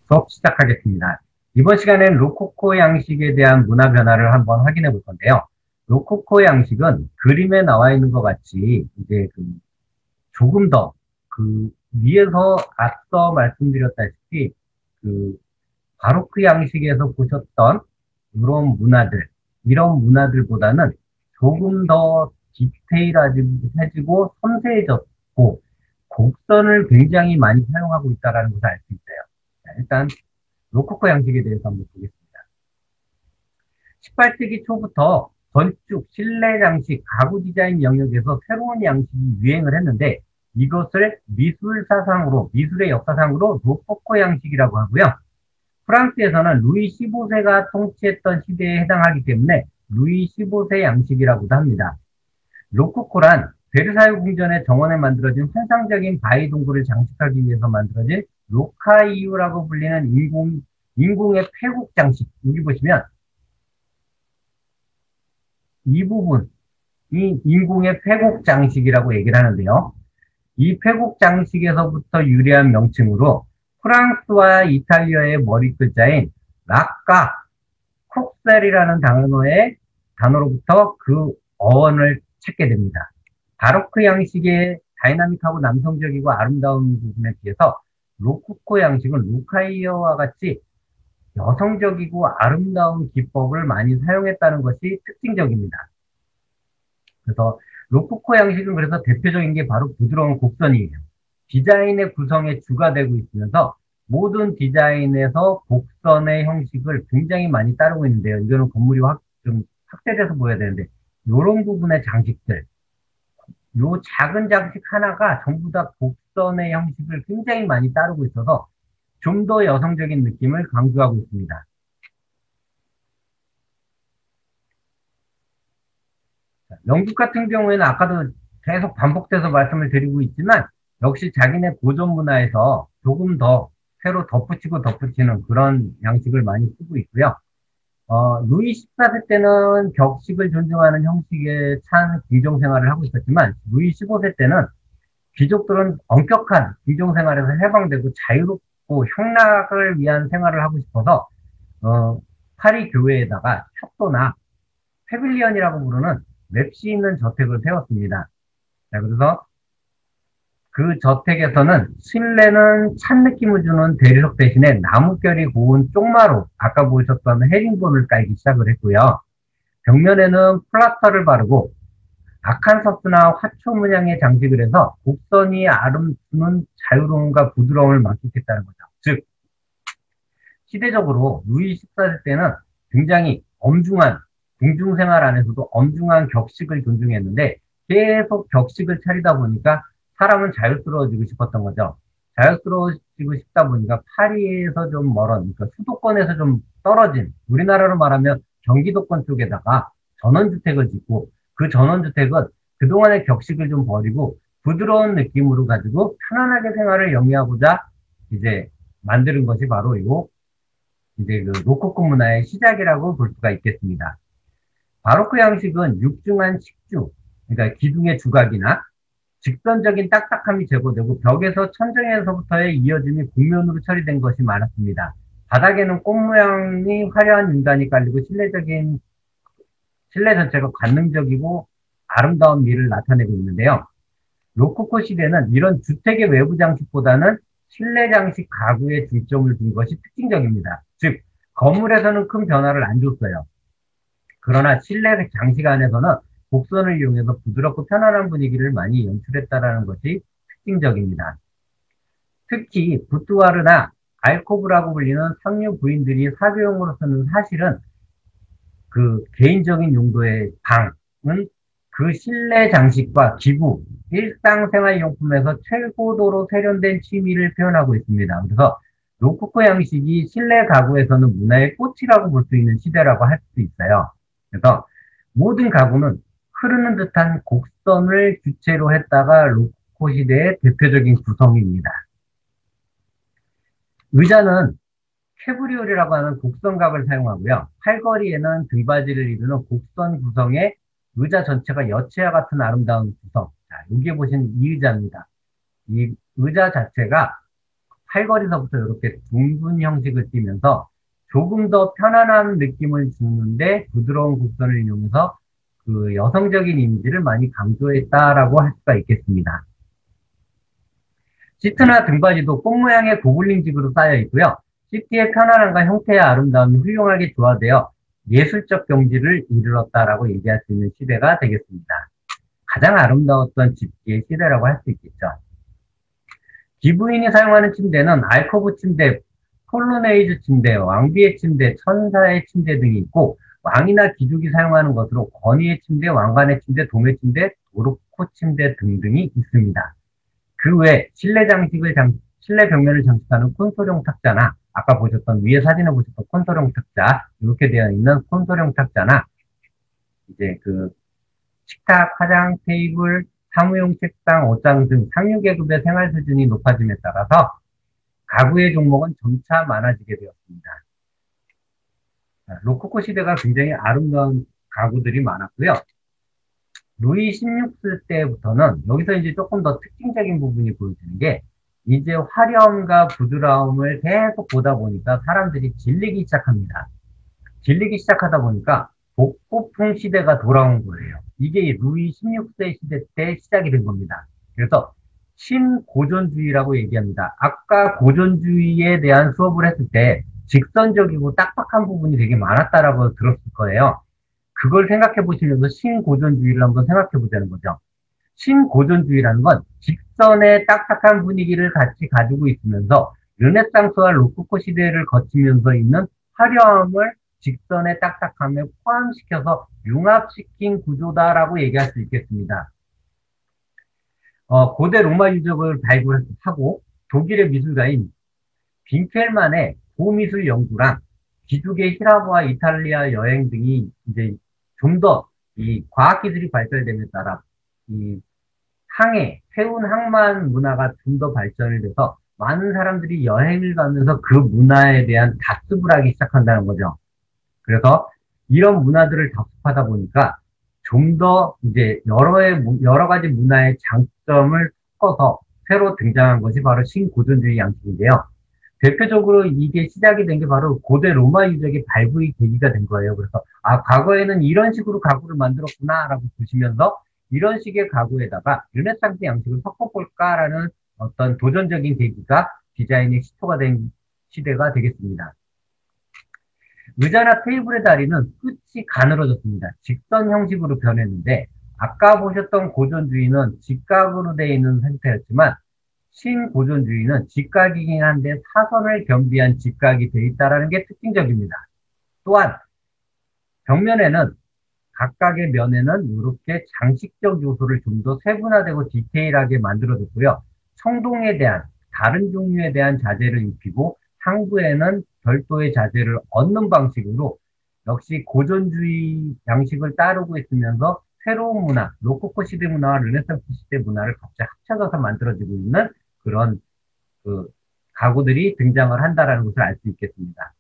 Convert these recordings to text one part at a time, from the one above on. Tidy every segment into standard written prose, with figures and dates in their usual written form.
수업 시작하겠습니다. 이번 시간엔 로코코 양식에 대한 문화 변화를 한번 확인해 볼 건데요. 로코코 양식은 그림에 나와 있는 것 같이 이제 조금 더 위에서 앞서 말씀드렸다시피 그 바로크 양식에서 보셨던 이런 문화들보다는 조금 더 디테일해지고 섬세해졌고 곡선을 굉장히 많이 사용하고 있다는 것을 알 수 있어요. 자, 일단 로코코 양식에 대해서 한번 보겠습니다. 18세기 초부터 건축, 실내 장식, 가구 디자인 영역에서 새로운 양식이 유행을 했는데 이것을 미술의 역사상으로 로코코 양식이라고 하고요. 프랑스에서는 루이 15세가 통치했던 시대에 해당하기 때문에 루이 15세 양식이라고도 합니다. 로코코란 베르사유 궁전의 정원에 만들어진 환상적인 바위 동굴을 장식하기 위해서 만들어진 로카이유라고 불리는 인공의 폐곡 장식. 여기 보시면 이 부분이 인공의 폐곡 장식이라고 얘기를 하는데요. 이 폐곡 장식에서부터 유래한 명칭으로 프랑스와 이탈리아의 머리 글자인 락과 콕셀이라는 단어로부터 그 어원을 찾게 됩니다. 바로크 양식의 다이나믹하고 남성적이고 아름다운 부분에 비해서 로코코 양식은 루카이어와 같이 여성적이고 아름다운 기법을 많이 사용했다는 것이 특징적입니다. 그래서 로코코 양식은 그래서 대표적인 게 바로 부드러운 곡선이에요. 디자인의 구성에 주가 되고 있으면서 모든 디자인에서 곡선의 형식을 굉장히 많이 따르고 있는데요. 이거는 건물이 좀 확대돼서 보여야 되는데 이런 부분의 장식들, 요 작은 장식 하나가 전부 다 곡선의 형식을 굉장히 많이 따르고 있어서 좀 더 여성적인 느낌을 강조하고 있습니다. 영국 같은 경우에는 아까도 계속 반복돼서 말씀을 드리고 있지만 역시 자기네 고전 문화에서 조금 더 새로 덧붙이는 그런 양식을 많이 쓰고 있고요. 루이 14세 때는 격식을 존중하는 형식에 찬 귀족 생활을 하고 있었지만 루이 15세 때는 귀족들은 엄격한 귀족 생활에서 해방되고 자유롭고 향락을 위한 생활을 하고 싶어서 파리 교회에다가 탑도나 페빌리언이라고 부르는 맵시 있는 저택을 세웠습니다. 자, 그래서 그 저택에서는 실내는 찬 느낌을 주는 대리석 대신에 나무결이 고운 쪽마루, 아까 보셨던 헤링본을 깔기 시작을 했고요. 벽면에는 플라스터를 바르고 아칸서스나 화초 문양의 장식을 해서 곡선이 주는 자유로움과 부드러움을 만끽했다는 거죠. 즉, 시대적으로 루이 14세 때는 굉장히 엄중한 궁중생활 안에서도 엄중한 격식을 존중했는데 계속 격식을 차리다 보니까 사람은 자유스러워지고 싶었던 거죠. 자유스러워지고 싶다 보니까 파리에서 좀 멀은, 그러니까 수도권에서 좀 떨어진, 우리나라로 말하면 경기도권 쪽에다가 전원주택을 짓고 그 전원주택은 그동안의 격식을 좀 버리고 부드러운 느낌으로 가지고 편안하게 생활을 영위하고자 이제 만드는 것이 바로 이제 그 로코코 문화의 시작이라고 볼 수가 있겠습니다. 바로크 양식은 육중한 식주, 그러니까 기둥의 주각이나 직선적인 딱딱함이 제거되고 벽에서 천정에서부터의 이어짐이 곡면으로 처리된 것이 많았습니다. 바닥에는 꽃 모양이 화려한 인간이 깔리고 실내 전체가 관능적이고 아름다운 미를 나타내고 있는데요. 로코코 시대는 이런 주택의 외부 장식보다는 실내 장식 가구에 중점을 둔 것이 특징적입니다. 즉, 건물에서는 큰 변화를 안 줬어요. 그러나 실내 장식 안에서는 곡선을 이용해서 부드럽고 편안한 분위기를 많이 연출했다는 것이 특징적입니다. 특히 부뚜아르나 알코브라고 불리는 상류 부인들이 사교용으로 쓰는 사실은 그 개인적인 용도의 방은 그 실내 장식과 기구, 일상생활용품에서 최고도로 세련된 취미를 표현하고 있습니다. 그래서 로코코 양식이 실내 가구에서는 문화의 꽃이라고 볼 수 있는 시대라고 할 수 있어요. 그래서 모든 가구는 흐르는 듯한 곡선을 주체로 했다가 로코코 시대의 대표적인 구성입니다. 의자는 캐브리올이라고 하는 곡선각을 사용하고요. 팔걸이에는 등받이를 이루는 곡선 구성의 의자 전체가 여체와 같은 아름다운 구성. 자, 여기에 보시는 이 의자입니다. 이 의자 자체가 팔걸이서부터 이렇게 둥근 형식을 띠면서 조금 더 편안한 느낌을 주는데 부드러운 곡선을 이용해서 그 여성적인 이미지를 많이 강조했다라고 할 수가 있겠습니다. 시트나 등받이도 꽃 모양의 고글링직으로 쌓여 있고요. 시트의 편안함과 형태의 아름다움이 훌륭하게 조화되어 예술적 경지를 이르렀다라고 얘기할 수 있는 시대가 되겠습니다. 가장 아름다웠던 집기의 시대라고 할 수 있겠죠. 기부인이 사용하는 침대는 알코브 침대, 폴로네이즈 침대, 왕비의 침대, 천사의 침대 등이 있고 왕이나 귀족이 사용하는 것으로 권위의 침대, 왕관의 침대, 도매 침대, 도르코 침대 등등이 있습니다. 그 외 실내 벽면을 장식하는 콘솔용 탁자나 아까 보셨던 위에 사진에 보셨던 콘솔용 탁자 이렇게 되어 있는 콘솔용 탁자나 이제 그 식탁, 화장, 테이블, 사무용 책상, 옷장 등 상류계급의 생활 수준이 높아짐에 따라서 가구의 종목은 점차 많아지게 되었습니다. 로코코 시대가 굉장히 아름다운 가구들이 많았고요. 루이 16세 때부터는 여기서 이제 조금 더 특징적인 부분이 보여지는 게 이제 화려함과 부드러움을 계속 보다 보니까 사람들이 질리기 시작합니다. 질리기 시작하다 보니까 복고풍 시대가 돌아온 거예요. 이게 루이 16세 시대 때 시작이 된 겁니다. 그래서 신고전주의라고 얘기합니다. 아까 고전주의에 대한 수업을 했을 때 직선적이고 딱딱한 부분이 되게 많았다라고 들었을 거예요. 그걸 생각해 보시면서 신고전주의를 한번 생각해 보자는 거죠. 신고전주의라는 건 직선의 딱딱한 분위기를 같이 가지고 있으면서 르네상스와 로코코 시대를 거치면서 있는 화려함을 직선의 딱딱함에 포함시켜서 융합시킨 구조다라고 얘기할 수 있겠습니다. 고대 로마 유적을 발굴하고 독일의 미술가인 빈켈만의 고미술 연구랑 기숙의 히라보와 이탈리아 여행 등이 이제 좀 더 이 과학기술이 발달됨에 따라 이 해운 항만 문화가 좀 더 발전을 돼서 많은 사람들이 여행을 가면서 그 문화에 대한 답습을 하기 시작한다는 거죠. 그래서 이런 문화들을 답습하다 보니까 좀 더 이제 여러 가지 문화의 장점을 섞어서 새로 등장한 것이 바로 신고전주의 양식인데요. 대표적으로 이게 시작이 된 게 바로 고대 로마 유적의 발굴이 계기가 된 거예요. 그래서 과거에는 이런 식으로 가구를 만들었구나라고 보시면서 이런 식의 가구에다가 르네상스 양식을 섞어볼까라는 어떤 도전적인 계기가 디자인의 시초가 된 시대가 되겠습니다. 의자나 테이블의 다리는 끝이 가늘어졌습니다. 직선 형식으로 변했는데 아까 보셨던 고전주의는 직각으로 되어 있는 상태였지만 신고전주의는 직각이긴 한데 사선을 겸비한 직각이 되어 있다는 게 특징적입니다. 또한 벽면에는 각각의 면에는 이렇게 장식적 요소를 좀 더 세분화되고 디테일하게 만들어졌고요. 청동에 대한 다른 종류에 대한 자재를 입히고 상부에는 별도의 자재를 얻는 방식으로 역시 고전주의 양식을 따르고 있으면서 새로운 문화, 로코코 시대 문화와 르네상스 시대 문화를 갑자기 합쳐져서 만들어지고 있는 그런 가구들이 등장을 한다는 것을 알 수 있겠습니다.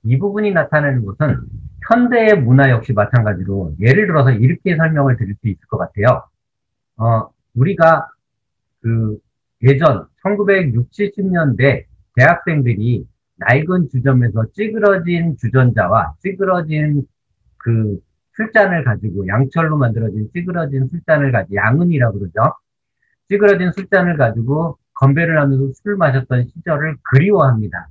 이 부분이 나타내는 것은 현대의 문화 역시 마찬가지로 예를 들어서 이렇게 설명을 드릴 수 있을 것 같아요. 우리가 예전 1960, 70년대 대학생들이 낡은 주점에서 찌그러진 주전자와 찌그러진 술잔을 가지고 양철로 만들어진 찌그러진 술잔을 가지고 양은이라고 그러죠. 찌그러진 술잔을 가지고 건배를 하면서 술을 마셨던 시절을 그리워합니다.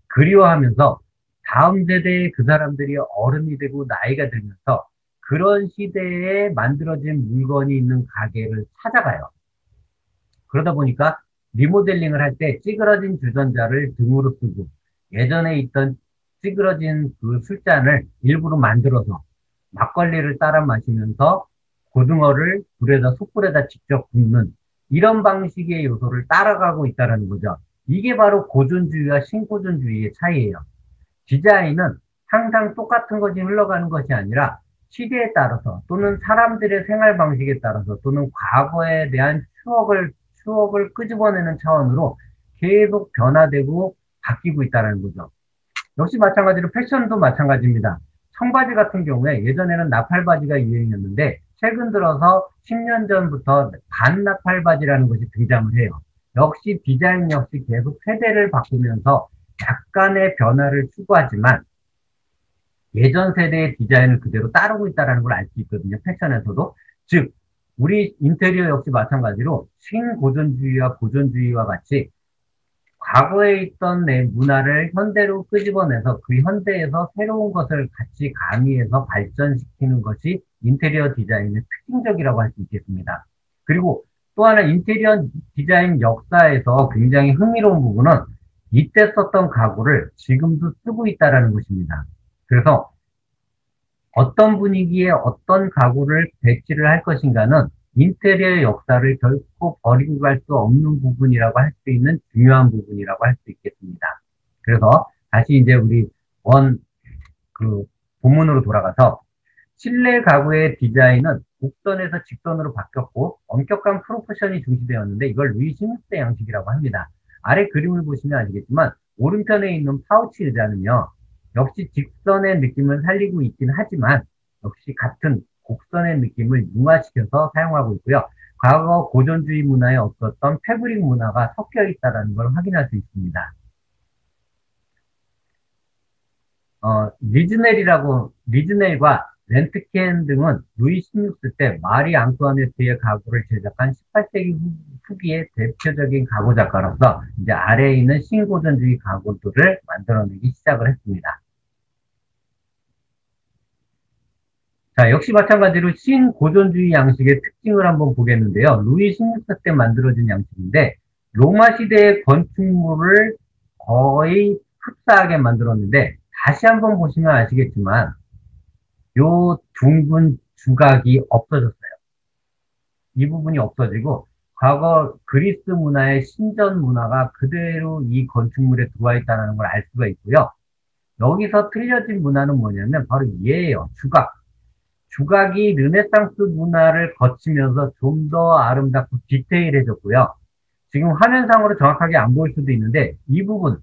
그리워하면서 다음 세대의 그 사람들이 어른이 되고 나이가 들면서 그런 시대에 만들어진 물건이 있는 가게를 찾아가요. 그러다 보니까 리모델링을 할 때 찌그러진 주전자를 등으로 쓰고 예전에 있던 찌그러진 그 술잔을 일부러 만들어서 막걸리를 따라 마시면서 고등어를 숯불에다 직접 굽는 이런 방식의 요소를 따라가고 있다는 거죠. 이게 바로 고전주의와 신고전주의의 차이예요. 디자인은 항상 똑같은 것이 흘러가는 것이 아니라 시대에 따라서 또는 사람들의 생활 방식에 따라서 또는 과거에 대한 추억을 끄집어내는 차원으로 계속 변화되고 바뀌고 있다는 거죠. 역시 마찬가지로 패션도 마찬가지입니다. 청바지 같은 경우에 예전에는 나팔바지가 유행이었는데 최근 들어서 10년 전부터 반나팔바지라는 것이 등장을 해요. 역시 디자인 역시 계속 세대를 바꾸면서 약간의 변화를 추구하지만 예전 세대의 디자인을 그대로 따르고 있다는 걸 알 수 있거든요. 패션에서도. 즉, 우리 인테리어 역시 마찬가지로 신고전주의와 고전주의와 같이 과거에 있던 내 문화를 현대로 끄집어내서 그 현대에서 새로운 것을 같이 가미해서 발전시키는 것이 인테리어 디자인의 특징적이라고 할 수 있겠습니다. 그리고 또 하나 인테리어 디자인 역사에서 굉장히 흥미로운 부분은 이때 썼던 가구를 지금도 쓰고 있다는 것입니다. 그래서 어떤 분위기에 어떤 가구를 배치를 할 것인가는 인테리어 역사를 결코 버리고 갈 수 없는 부분이라고 할 수 있는 중요한 부분이라고 할 수 있겠습니다. 그래서 다시 이제 우리 그 본문으로 돌아가서 실내 가구의 디자인은 곡선에서 직선으로 바뀌었고 엄격한 프로포션이 중시되었는데 이걸 루이 16세 양식이라고 합니다. 아래 그림을 보시면 아시겠지만 오른편에 있는 파우치 의자는요. 역시 직선의 느낌을 살리고 있긴 하지만 역시 같은 곡선의 느낌을 융화시켜서 사용하고 있고요. 과거 고전주의 문화에 없었던 패브릭 문화가 섞여 있다는 걸 확인할 수 있습니다. 리즈넬과 렌트켄 등은 루이 16세 때 마리 앙투아네트의 가구를 제작한 18세기 후기의 대표적인 가구 작가로서 이제 아래에 있는 신고전주의 가구들을 만들어내기 시작을 했습니다. 자, 역시 마찬가지로 신고전주의 양식의 특징을 한번 보겠는데요. 루이 16세 때 만들어진 양식인데 로마 시대의 건축물을 거의 흡사하게 만들었는데 다시 한번 보시면 아시겠지만 요 둥근 주각이 없어졌어요. 이 부분이 없어지고 과거 그리스 문화의 신전 문화가 그대로 이 건축물에 들어와 있다는 걸 알 수가 있고요. 여기서 틀려진 문화는 뭐냐면 바로 얘예요. 주각. 주각이 르네상스 문화를 거치면서 좀 더 아름답고 디테일해졌고요. 지금 화면상으로 정확하게 안 보일 수도 있는데 이 부분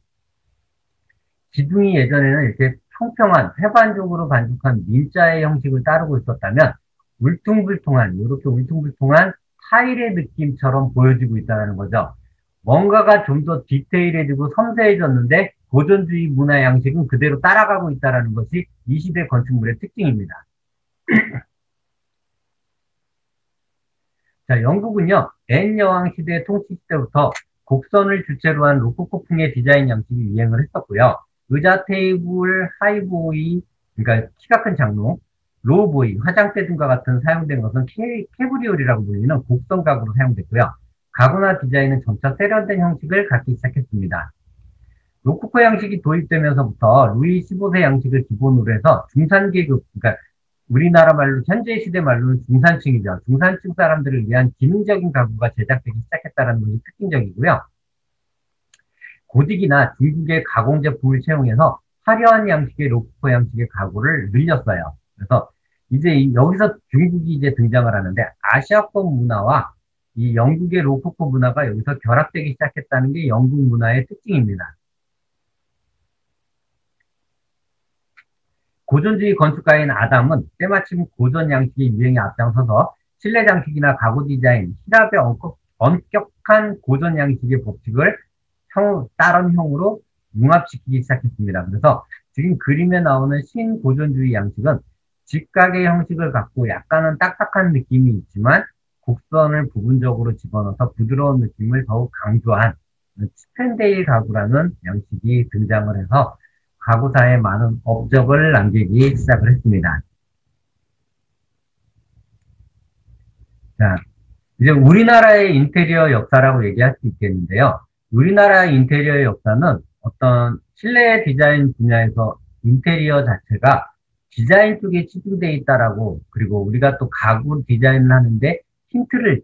기둥이 예전에는 이렇게 평평한 세반적으로 반죽한 민자의 형식을 따르고 있었다면 이렇게 울퉁불퉁한 타일의 느낌처럼 보여지고 있다는 거죠. 뭔가가 좀 더 디테일해지고 섬세해졌는데 고전주의 문화 양식은 그대로 따라가고 있다는 것이 이 시대 건축물의 특징입니다. 자, 영국은요, 앤 여왕 시대 통치 시대부터 곡선을 주체로 한 로코코풍의 디자인 양식이 유행을 했었고요. 의자, 테이블, 하이보이, 그러니까 키가 큰 장로, 로우보이, 화장대 등과 같은 사용된 것은 캐브리올이라고 불리는 곡선 가구로 사용됐고요. 가구나 디자인은 점차 세련된 형식을 갖기 시작했습니다. 로코코 양식이 도입되면서부터 루이 15세 양식을 기본으로 해서 중산계급, 그러니까 우리나라 말로 현재 시대 말로는 중산층이죠. 중산층 사람들을 위한 기능적인 가구가 제작되기 시작했다는 것이 특징적이고요. 고딕이나 중국의 가공 제품을 채용해서 화려한 양식의 로코코 양식의 가구를 늘렸어요. 그래서 이제 여기서 중국이 이제 등장을 하는데 아시아권 문화와 이 영국의 로코코 문화가 여기서 결합되기 시작했다는 게 영국 문화의 특징입니다. 고전주의 건축가인 아담은 때마침 고전 양식의 유행에 앞장서서 실내 장식이나 가구 디자인, 히랍의 엄격한 고전 양식의 법칙을 다른 형으로 융합시키기 시작했습니다. 그래서 지금 그림에 나오는 신고전주의 양식은 직각의 형식을 갖고 약간은 딱딱한 느낌이 있지만 곡선을 부분적으로 집어넣어서 부드러운 느낌을 더욱 강조한 치펜데일 가구라는 양식이 등장을 해서 가구사에 많은 업적을 남기기 시작을 했습니다. 자, 이제 우리나라의 인테리어 역사라고 얘기할 수 있겠는데요. 우리나라 인테리어 역사는 어떤 실내 디자인 분야에서 인테리어 자체가 디자인 쪽에 치중되어 있다라고, 그리고 우리가 또 가구 디자인을 하는데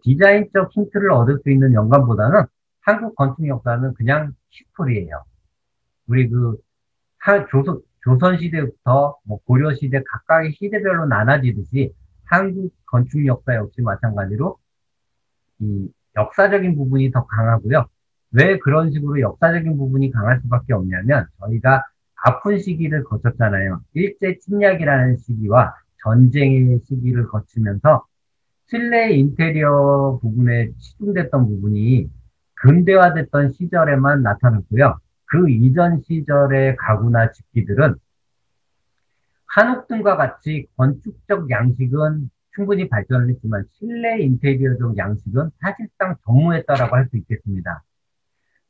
디자인적 힌트를 얻을 수 있는 영감보다는 한국 건축 역사는 그냥 히스토리예요. 우리 조선 시대부터 고려 시대 각각의 시대별로 나눠지듯이 한국 건축 역사 역시 마찬가지로 이 역사적인 부분이 더 강하고요. 왜 그런 식으로 역사적인 부분이 강할 수밖에 없냐면 저희가 아픈 시기를 거쳤잖아요. 일제 침략이라는 시기와 전쟁의 시기를 거치면서 실내 인테리어 부분에 치중됐던 부분이 근대화됐던 시절에만 나타났고요. 그 이전 시절의 가구나 집기들은 한옥 등과 같이 건축적 양식은 충분히 발전을 했지만 실내 인테리어적 양식은 사실상 전무했다라고 할 수 있겠습니다.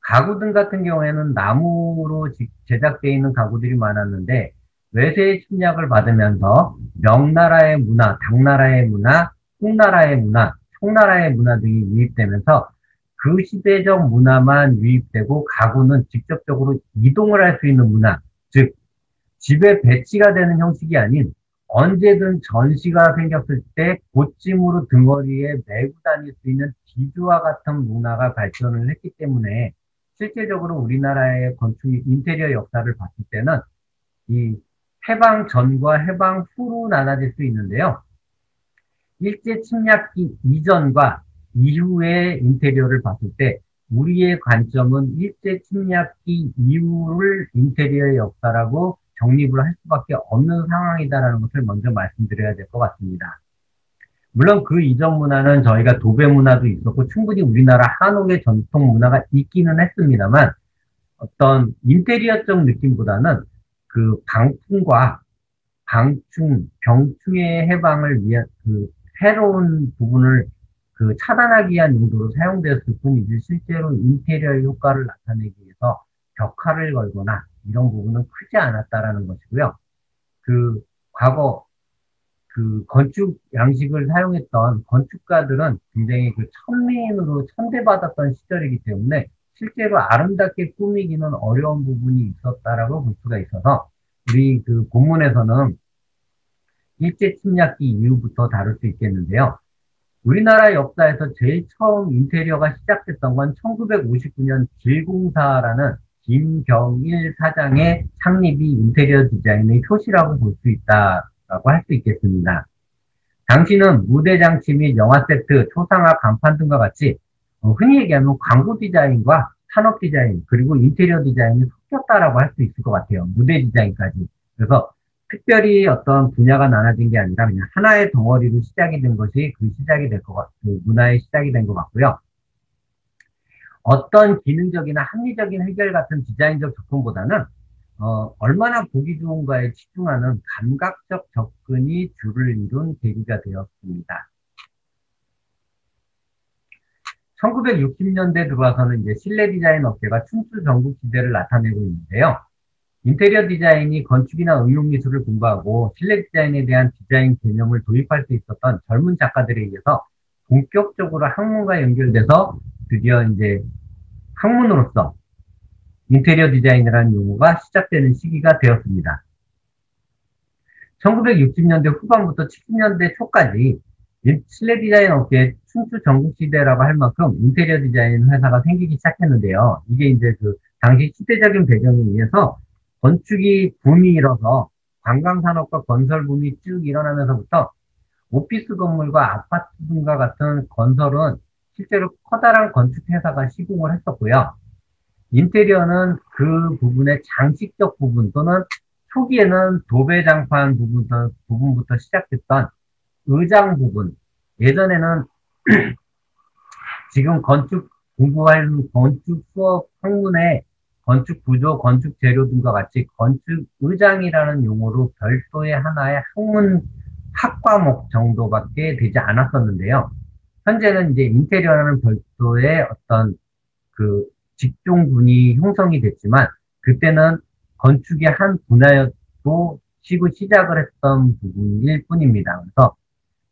가구 등 같은 경우에는 나무로 제작되어 있는 가구들이 많았는데 외세의 침략을 받으면서 명나라의 문화, 당나라의 문화, 홍나라의 문화, 총나라의 문화 등이 유입되면서 그 시대적 문화만 유입되고 가구는 직접적으로 이동을 할 수 있는 문화, 즉 집에 배치가 되는 형식이 아닌 언제든 전시가 생겼을 때 곧짐으로 등허리에 메고 다닐 수 있는 기주와 같은 문화가 발전을 했기 때문에 실제적으로 우리나라의 건축 인테리어 역사를 봤을 때는 이 해방 전과 해방 후로 나눠질 수 있는데요. 일제 침략기 이전과 이후의 인테리어를 봤을 때 우리의 관점은 일제 침략기 이후를 인테리어의 역사라고 정립을 할 수밖에 없는 상황이다라는 것을 먼저 말씀드려야 될 것 같습니다. 물론 그 이전 문화는 저희가 도배 문화도 있었고 충분히 우리나라 한옥의 전통 문화가 있기는 했습니다만 어떤 인테리어적 느낌보다는 그 방풍과 방충, 병충해 해방을 위한 그 해로운 부분을 그 차단하기 위한 용도로 사용되었을 뿐이지 실제로 인테리어의 효과를 나타내기 위해서 벽화를 걸거나 이런 부분은 크지 않았다라는 것이고요. 그 과거 그 건축 양식을 사용했던 건축가들은 굉장히 그 천미인으로 천대받았던 시절이기 때문에 실제로 아름답게 꾸미기는 어려운 부분이 있었다라고 볼 수가 있어서 우리 그 본문에서는 일제 침략기 이후부터 다룰 수 있겠는데요. 우리나라 역사에서 제일 처음 인테리어가 시작됐던 건 1959년 길공사라는 김경일 사장의 창립이 인테리어 디자인의 효시라고 볼 수 있다라고 할 수 있겠습니다. 당시는 무대 장치 및 영화 세트, 초상화, 간판 등과 같이 흔히 얘기하면 광고 디자인과 산업 디자인 그리고 인테리어 디자인이 섞였다라고 할 수 있을 것 같아요. 무대 디자인까지. 그래서 특별히 어떤 분야가 나눠진 게 아니라 그냥 하나의 덩어리로 시작이 된 것이 그 시작이 될 것 그 문화의 시작이 된 것 같고요. 어떤 기능적이나 합리적인 해결 같은 디자인적 접근보다는 얼마나 보기 좋은가에 집중하는 감각적 접근이 주를 이룬 계기가 되었습니다. 1960년대 들어와서는 이제 실내 디자인 업계가 춘추 전국 시대를 나타내고 있는데요. 인테리어 디자인이 건축이나 응용미술을 공부하고 실내 디자인에 대한 디자인 개념을 도입할 수 있었던 젊은 작가들에 의해서 본격적으로 학문과 연결돼서 드디어 이제 학문으로서 인테리어 디자인이라는 용어가 시작되는 시기가 되었습니다. 1960년대 후반부터 70년대 초까지 실내 디자인 업계의 춘추 전국시대라고 할 만큼 인테리어 디자인 회사가 생기기 시작했는데요. 이게 이제 그 당시 시대적인 배경에 의해서 건축이 붐이 일어서 관광산업과 건설 붐이 쭉 일어나면서부터 오피스 건물과 아파트 등과 같은 건설은 실제로 커다란 건축회사가 시공을 했었고요. 인테리어는 그 부분의 장식적 부분 또는 초기에는 도배장판 부분부터 시작됐던 의장 부분, 예전에는 지금 건축 공부하는 건축 수업 학문에 건축 구조, 건축 재료 등과 같이 건축 의장이라는 용어로 별도의 하나의 학문 학과목 정도밖에 되지 않았었는데요. 현재는 이제 인테리어라는 별도의 어떤 그 직종군이 형성이 됐지만 그때는 건축의 한 분야였고 시작을 했던 부분일 뿐입니다. 그래서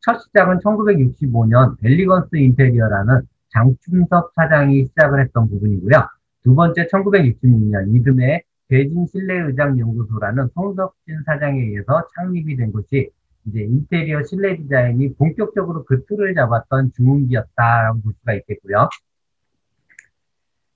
첫 시작은 1965년 엘리건스 인테리어라는 장충섭 사장이 시작을 했던 부분이고요. 두 번째 1966년 이듬해 대진실내의장연구소라는 송석진 사장에 의해서 창립이 된 것이 이제 인테리어 실내 디자인이 본격적으로 그 틀을 잡았던 중흥기였다라고 볼 수가 있겠고요.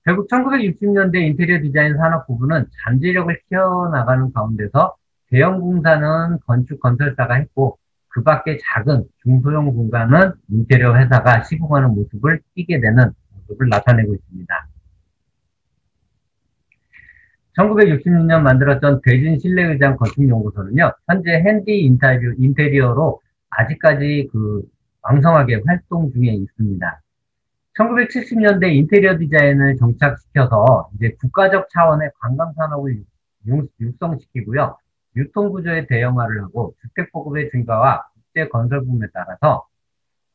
결국 1960년대 인테리어 디자인 산업 부분은 잠재력을 키워나가는 가운데서 대형 공사는 건축 건설사가 했고 그 밖에 작은 중소형 공간은 인테리어 회사가 시공하는 모습을 띠게 되는 모습을 나타내고 있습니다. 1966년 만들었던 대진실내의장 건축연구소는요, 현재 핸디 인테리어로 아직까지 그 왕성하게 활동 중에 있습니다. 1970년대 인테리어 디자인을 정착시켜서 이제 국가적 차원의 관광 산업을 육성시키고요. 유통 구조의 대형화를 하고 주택 보급의 증가와 국제 건설 붐에 따라서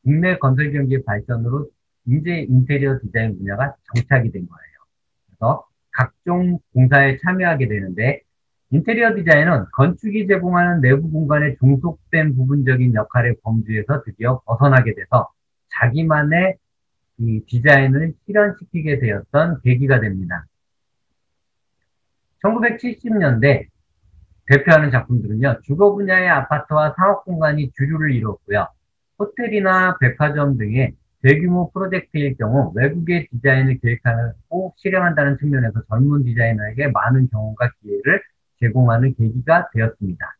국내 건설 경기의 발전으로 인제 인테리어 디자인 분야가 정착이 된 거예요. 그래서 각종 공사에 참여하게 되는데 인테리어 디자인은 건축이 제공하는 내부 공간의 종속된 부분적인 역할의 범주에서 드디어 벗어나게 돼서 자기만의 이 디자인을 실현시키게 되었던 계기가 됩니다. 1970년대 대표하는 작품들은요, 주거 분야의 아파트와 상업 공간이 주류를 이루었고요. 호텔이나 백화점 등의 대규모 프로젝트일 경우 외국의 디자인을 계획하고 실행한다는 측면에서 젊은 디자이너에게 많은 경험과 기회를 제공하는 계기가 되었습니다.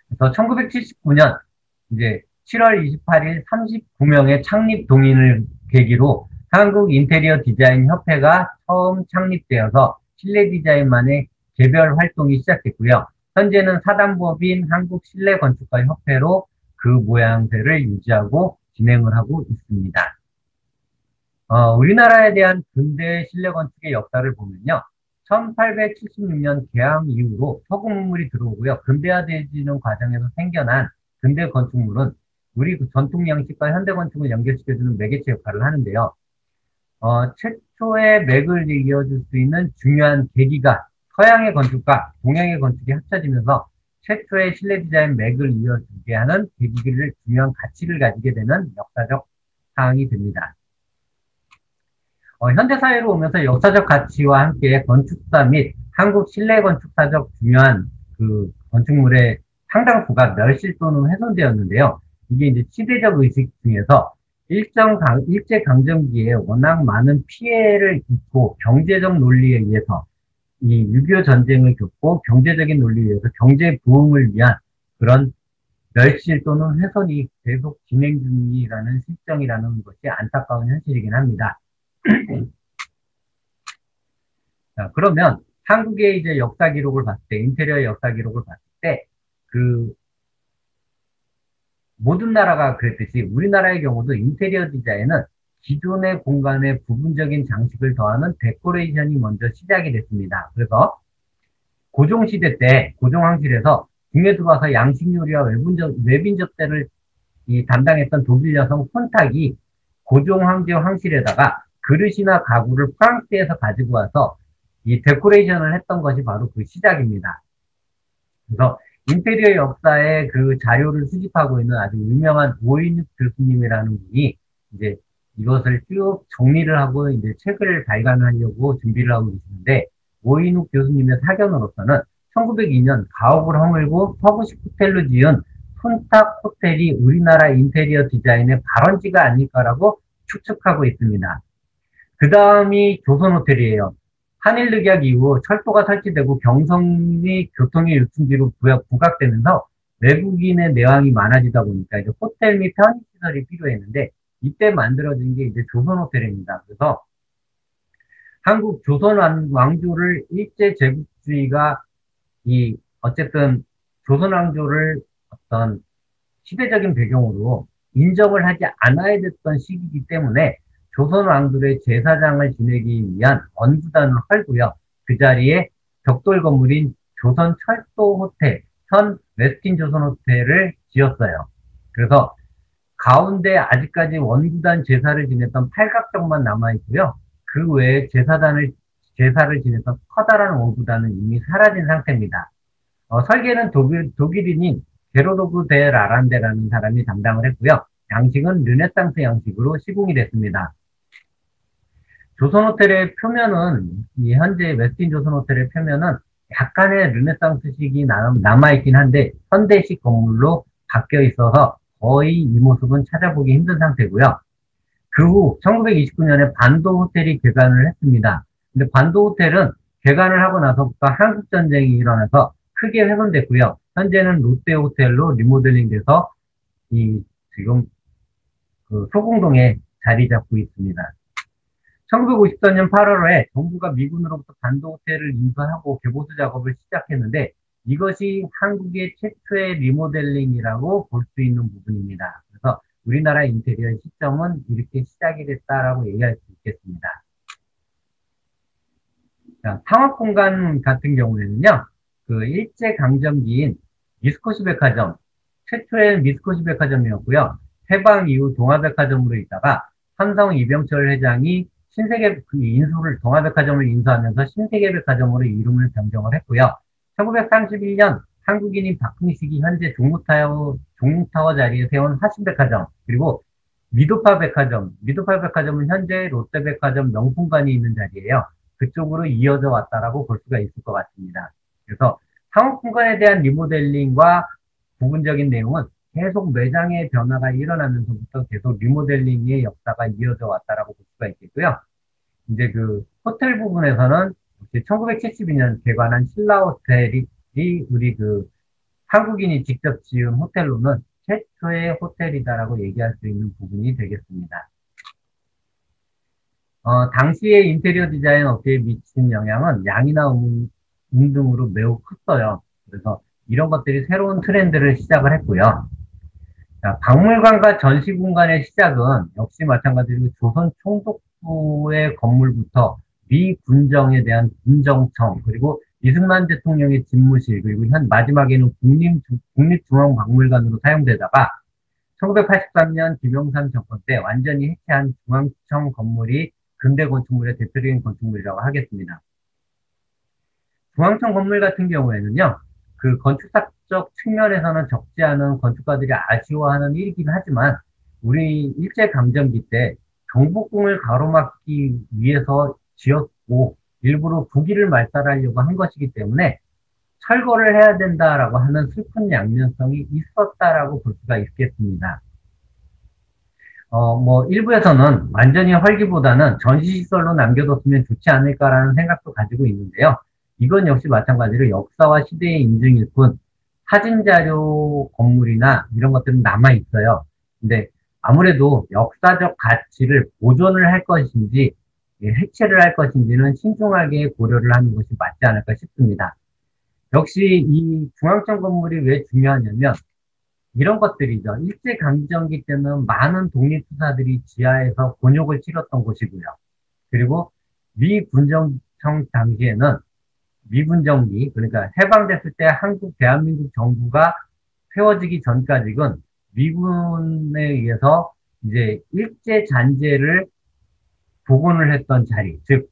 그래서 1979년 이제 7월 28일 39명의 창립 동인을 계기로 한국 인테리어 디자인 협회가 처음 창립되어서 실내 디자인만의 개별 활동이 시작됐고요. 현재는 사단법인 한국실내건축가 협회로 그 모양새를 유지하고 진행을 하고 있습니다. 우리나라에 대한 근대 실내 건축의 역사를 보면요. 1876년 개항 이후로 서구문물이 들어오고요. 근대화되어지는 과정에서 생겨난 근대 건축물은 우리 전통 양식과 현대 건축을 연결시켜주는 매개체 역할을 하는데요. 최초의 맥을 이어줄 수 있는 중요한 계기가 서양의 건축과 동양의 건축이 합쳐지면서 최초의 실내 디자인 맥을 이어주게 하는 계기를 중요한 가치를 가지게 되는 역사적 사항이 됩니다. 현대사회로 오면서 역사적 가치와 함께 건축사 및 한국 실내 건축사적 중요한 그 건축물의 상당수가 멸실 또는 훼손되었는데요. 이게 이제 시대적 의식 중에서 일제강점기에 워낙 많은 피해를 입고 경제적 논리에 의해서 이 6.25 전쟁을 겪고 경제적인 논리에 의해서 경제 부흥을 위한 그런 멸실 또는 훼손이 계속 진행 중이라는 실정이라는 것이 안타까운 현실이긴 합니다. 자, 그러면 한국의 이제 역사 기록을 봤을 때, 인테리어 역사 기록을 봤을 때, 그, 모든 나라가 그랬듯이 우리나라의 경우도 인테리어 디자인은 기존의 공간에 부분적인 장식을 더하는 데코레이션이 먼저 시작이 됐습니다. 그래서 고종시대 때, 고종황실에서 궁에 들어와서 양식 요리와 외빈 접대를 담당했던 독일 여성 폰탁이 고종 황제 황실에다가 그릇이나 가구를 프랑스에서 가지고 와서 이 데코레이션을 했던 것이 바로 그 시작입니다. 그래서 인테리어 역사의 그 자료를 수집하고 있는 아주 유명한 오인욱 교수님이라는 분이 이제 이것을 쭉 정리를 하고 이제 책을 발간하려고 준비를 하고 계시는데 오인욱 교수님의 사견으로서는 1902년 가옥을 허물고 서구식 호텔로 지은 손탁 호텔이 우리나라 인테리어 디자인의 발원지가 아닐까라고 추측하고 있습니다. 그 다음이 조선호텔이에요. 한일늑약 이후 철도가 설치되고 경성이 교통의 유통지로 부각되면서 외국인의 내왕이 많아지다 보니까 이제 호텔 및 편의시설이 필요했는데 이때 만들어진 게 이제 조선호텔입니다. 그래서 한국 조선 왕조를 일제 제국주의가 어쨌든 조선 왕조를 어떤 시대적인 배경으로 인정을 하지 않아야 됐던 시기이기 때문에 조선 왕들의 제사장을 지내기 위한 언구단을 헐고요. 그 자리에 벽돌 건물인 조선 철도 호텔, 현 웨스틴 조선 호텔을 지었어요. 그래서 가운데 아직까지 원구단 제사를 지냈던 팔각정만 남아 있고요. 그 외에 제사를 지냈던 커다란 원구단은 이미 사라진 상태입니다. 설계는 독일인인 게로로그 데 라란데라는 사람이 담당을 했고요. 양식은 르네상스 양식으로 시공이 됐습니다. 조선호텔의 표면은, 현재 웨스틴 조선호텔의 표면은 약간의 르네상스식이 남아있긴 한데, 현대식 건물로 바뀌어 있어서 거의 이 모습은 찾아보기 힘든 상태고요. 그 후 1929년에 반도 호텔이 개관을 했습니다. 근데 반도 호텔은 개관을 하고 나서부터 한국전쟁이 일어나서 크게 훼손됐고요. 현재는 롯데 호텔로 리모델링돼서 지금 그 소공동에 자리 잡고 있습니다. 1954년 8월에 정부가 미군으로부터 반도 호텔을 인수하고 개보수 작업을 시작했는데 이것이 한국의 최초의 리모델링이라고 볼 수 있는 부분입니다. 그래서 우리나라 인테리어 시점은 이렇게 시작이 됐다라고 얘기할 수 있겠습니다. 자, 상업공간 같은 경우에는요, 그 일제강점기인 미스코시 백화점, 최초의 미스코시 백화점이었고요. 해방 이후 동아백화점으로 있다가 삼성 이병철 회장이 신세계 인수를 동아백화점을 인수하면서 신세계백화점으로 이름을 변경을 했고요. 1931년 한국인인 박흥식이 현재 종로타워 자리에 세운 하신백화점, 그리고 미도파 백화점은 현재 롯데백화점 명품관이 있는 자리예요. 그쪽으로 이어져 왔다라고 볼 수가 있을 것 같습니다. 그래서 상업공간에 대한 리모델링과 부분적인 내용은 계속 매장의 변화가 일어나면서부터 계속 리모델링의 역사가 이어져 왔다라고 볼 수가 있겠고요. 이제 그 호텔 부분에서는 1972년 개관한 신라 호텔이 우리 그 한국인이 직접 지은 호텔로는 최초의 호텔이다라고 얘기할 수 있는 부분이 되겠습니다. 당시의 인테리어 디자인 업계에 미친 영향은 양이나 등으로 매우 컸어요. 그래서 이런 것들이 새로운 트렌드를 시작을 했고요. 자, 박물관과 전시공간의 시작은 역시 마찬가지로 조선 총독부의 건물부터 미 군정에 대한 군정청, 그리고 이승만 대통령의 집무실, 그리고 마지막에는 국립중앙박물관으로 사용되다가 1983년 김영삼 정권 때 완전히 해체한 중앙청 건물이 근대 건축물의 대표적인 건축물이라고 하겠습니다. 중앙청 건물 같은 경우에는요, 그 건축사적 측면에서는 적지 않은 건축가들이 아쉬워하는 일이긴 하지만, 우리 일제강점기 때 경복궁을 가로막기 위해서 지었고, 일부러 국위를 말살하려고 한 것이기 때문에 철거를 해야 된다라고 하는 슬픈 양면성이 있었다라고 볼 수가 있겠습니다. 일부에서는 완전히 헐기보다는 전시시설로 남겨뒀으면 좋지 않을까라는 생각도 가지고 있는데요. 이건 역시 마찬가지로 역사와 시대의 인증일 뿐, 사진자료 건물이나 이런 것들은 남아있어요. 근데 아무래도 역사적 가치를 보존을 할 것인지, 해체를 할 것인지는 신중하게 고려를 하는 것이 맞지 않을까 싶습니다. 역시 이 중앙청 건물이 왜 중요하냐면, 이런 것들이죠. 일제강점기 때는 많은 독립투사들이 지하에서 곤욕을 치렀던 곳이고요. 그리고 미군정청 당시에는 미군정기, 그러니까 해방됐을 때 대한민국 정부가 세워지기 전까지는 미군에 의해서 이제 일제 잔재를 복원을 했던 자리, 즉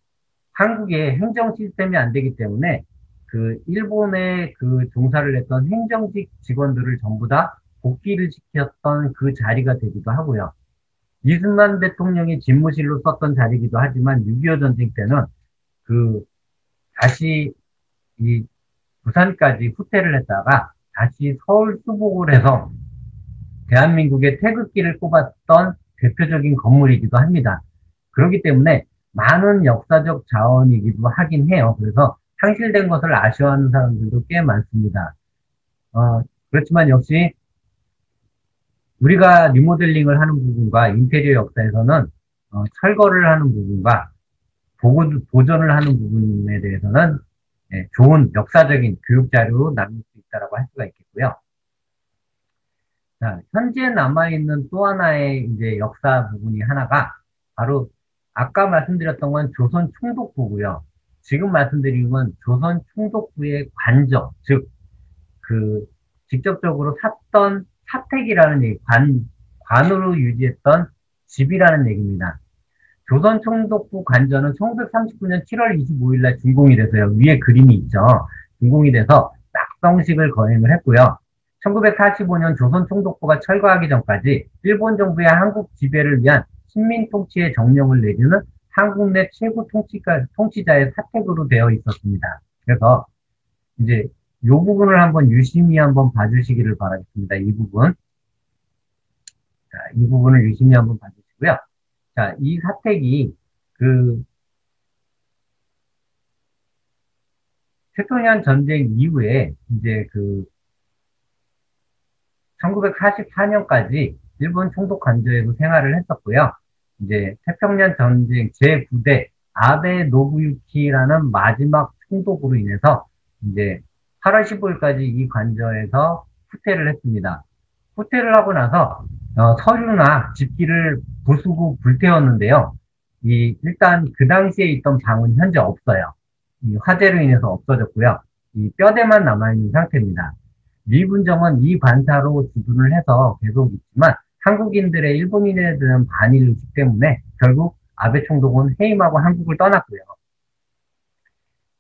한국의 행정 시스템이 안 되기 때문에 그 일본에 그 종사를 했던 행정직 직원들을 전부 다 복귀를 시켰던 그 자리가 되기도 하고요. 이승만 대통령이 집무실로 썼던 자리이기도 하지만 6.25 전쟁 때는 그 다시 이 부산까지 후퇴를 했다가 다시 서울 수복을 해서 대한민국의 태극기를 꼽았던 대표적인 건물이기도 합니다. 그렇기 때문에 많은 역사적 자원이기도 하긴 해요. 그래서 상실된 것을 아쉬워하는 사람들도 꽤 많습니다. 그렇지만 역시 우리가 리모델링을 하는 부분과 인테리어 역사에서는 철거를 하는 부분과 보존을 하는 부분에 대해서는 좋은 역사적인 교육자료로 남을 수 있다고 할 수가 있겠고요. 자, 현재 남아있는 또 하나의 이제 역사 부분이 하나가 바로 아까 말씀드렸던 건 조선 총독부고요. 지금 말씀드린 건 조선 총독부의 관저, 즉, 그, 직접적으로 샀던 사택이라는 얘기, 관으로 유지했던 집이라는 얘기입니다. 조선 총독부 관저는 1939년 7월 25일 날 준공이 돼서요. 위에 그림이 있죠. 준공이 돼서 낙성식을 거행을 했고요. 1945년 조선 총독부가 철거하기 전까지 일본 정부의 한국 지배를 위한 식민 통치의 정령을 내리는 한국 내 최고 통치자의 사택으로 되어 있었습니다. 그래서 이제 이 부분을 한번 유심히 한번 봐주시기를 바라겠습니다. 이 부분. 자, 이 부분을 유심히 한번 봐주시고요. 자, 이 사택이 그 태평양 전쟁 이후에 이제 그 1944년까지 일본 총독 관저에서 생활을 했었고요. 이제 태평양 전쟁 제9대 아베 노부유키라는 마지막 총독으로 인해서 이제 8월 15일까지 이 관저에서 후퇴를 했습니다. 후퇴를 하고 나서 서류나 집기를 부수고 불태웠는데요. 일단 그 당시에 있던 방은 현재 없어요. 이 화재로 인해서 없어졌고요. 이 뼈대만 남아있는 상태입니다. 미군정은 이 관사로 주둔을 해서 계속 있지만 한국인들의 일본인에 대한 반일 의식 때문에 결국 아베 총독은 해임하고 한국을 떠났고요.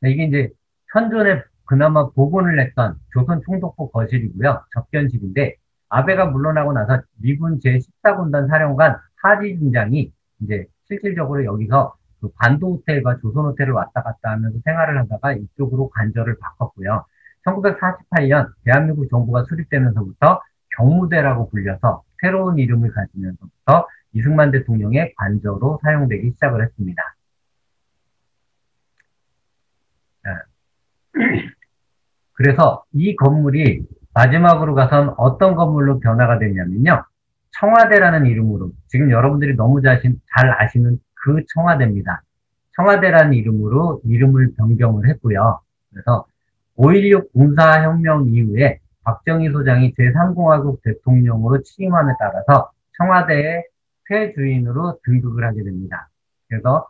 이게 이제 현존에 그나마 복원을 했던 조선 총독부 거실이고요. 접견실인데 아베가 물러나고 나서 미군 제14군단 사령관 하지 중장이 이제 실질적으로 여기서 그 반도 호텔과 조선 호텔을 왔다 갔다 하면서 생활을 하다가 이쪽으로 관저를 바꿨고요. 1948년 대한민국 정부가 수립되면서부터 경무대라고 불려서 새로운 이름을 가지면서부터 이승만 대통령의 관저로 사용되기 시작을 했습니다. 그래서 이 건물이 마지막으로 가선 어떤 건물로 변화가 됐냐면요. 청와대라는 이름으로, 지금 여러분들이 너무 잘 아시는 그 청와대입니다. 청와대라는 이름으로 이름을 변경을 했고요. 그래서 5.16 군사혁명 이후에 박정희 소장이 제3공화국 대통령으로 취임함에 따라서 청와대의 새 주인으로 등극을 하게 됩니다. 그래서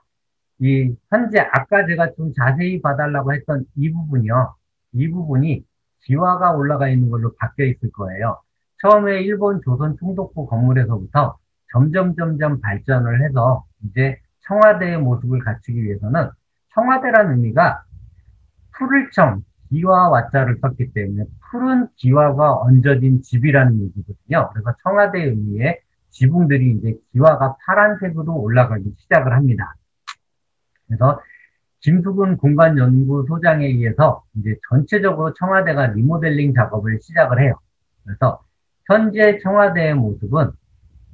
현재 아까 제가 좀 자세히 봐달라고 했던 이 부분이요. 이 부분이 기와가 올라가 있는 걸로 바뀌어 있을 거예요. 처음에 일본 조선 총독부 건물에서부터 점점 발전을 해서 이제 청와대의 모습을 갖추기 위해서는 청와대라는 의미가 푸를 청, 기와 와자를 썼기 때문에 푸른 기와가 얹어진 집이라는 얘기거든요. 그래서 청와대의 의미의 지붕들이 이제 기와가 파란색으로 올라가기 시작을 합니다. 그래서 김수근 공간연구소장에 의해서 이제 전체적으로 청와대가 리모델링 작업을 시작을 해요. 그래서 현재 청와대의 모습은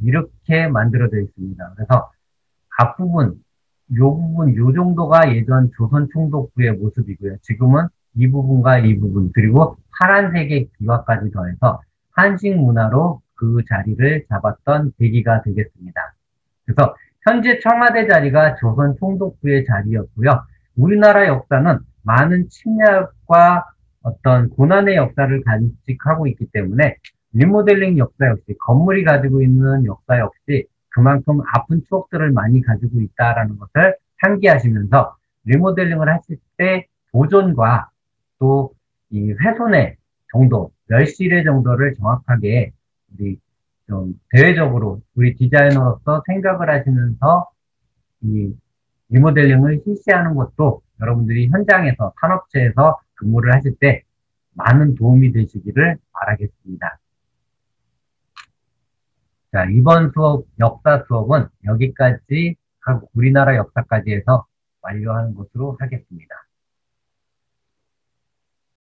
이렇게 만들어져 있습니다. 그래서 앞부분, 요 정도가 예전 조선 총독부의 모습이고요. 지금은 이 부분과 이 부분, 그리고 파란색의 기와까지 더해서 한식 문화로 그 자리를 잡았던 계기가 되겠습니다. 그래서 현재 청와대 자리가 조선 총독부의 자리였고요. 우리나라 역사는 많은 침략과 어떤 고난의 역사를 간직하고 있기 때문에 리모델링 역사 역시, 건물이 가지고 있는 역사 역시 그만큼 아픈 추억들을 많이 가지고 있다라는 것을 상기하시면서 리모델링을 하실 때 보존과 또 이 훼손의 정도, 멸실의 정도를 정확하게 우리 좀 대외적으로 우리 디자이너로서 생각을 하시면서 이 리모델링을 실시하는 것도 여러분들이 현장에서, 산업체에서 근무를 하실 때 많은 도움이 되시기를 바라겠습니다. 자, 이번 수업, 역사 수업은 여기까지 하고 우리나라 역사까지 해서 완료하는 것으로 하겠습니다.